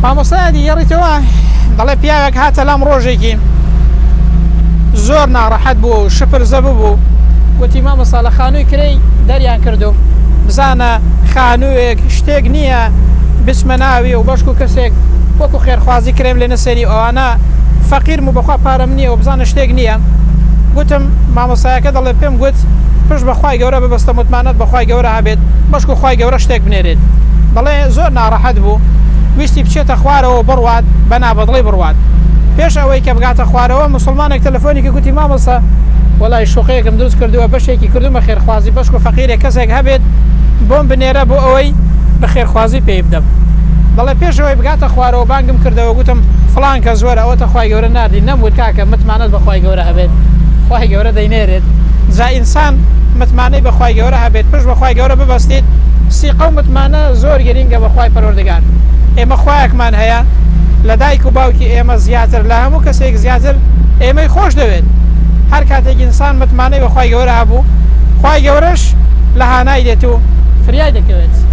مامۆستایەتی گەڕیتەوە دەڵێ پیاوێک هاتە لام ڕۆژێکی زۆر ناڕەحەت بوو و شپرزە ببوو گوتی مامۆستا لە خانووی کرەی دەریان کردو بزانە خانوویەک شتێک نییە بچمە ناوی و بەشک و کەسێک وەکو خێرخوازی کرێم لێ نەسەری ئەوانە فەقیرم و بەخوا پارەم نییە و بزانە شتێک نییە. گوتم مامۆستایەکە دەڵێ پێم گوت پشت بەخوای گەورە ببەستە متمانەت بەخوای گەورە هەبێت بەشک و خوای گەورە شتێک بنێرێت. دەڵێ زۆر ناڕەحەت بوو ویستی بچێتە خوارەوە بڕوات بە نابەدڵی بڕوات. پێش ئەوەی کە بگاتە خوارەوە مسلمانێک تەلەفۆنێکی گوتی مامۆستا وەڵای شوقەیەکم دروست کردووە بەشێکی کردومە خێرخوازی بەشک و فەقیرێک کەسێک هەبێت بۆم بنێرە بۆ ئەوەی بە خێرخوازی پێی بدەم. دەڵێ پێشەوەی بگاتە خوارەوە بانگم کردەوە گوتم فڵان کە زۆرە ئەوەتە خوای گەورە ناردی نەموت کاکە متمانەت بەخوای گەورە هەبێت خوای گەورە دەینێرێت. جا ئینسان متمانەی بەخوای گەورە هەبێت پشت بەخوای گەورە ببەستیت سیقە و متمانە زۆر گرینگە بەخوای پەروەردگار. ئێمە خوایەکمان هەیە لە دایک و باوکی ئێمە زیاتر لە هەموو کەسێک زیاتر ئێمەی خۆش دەوێت. هەر کاتێک ئینسان متمانەی بەخوای گەورە هەبوو خوای گەورەش لە هانای دێت و فریای دەکەوێت.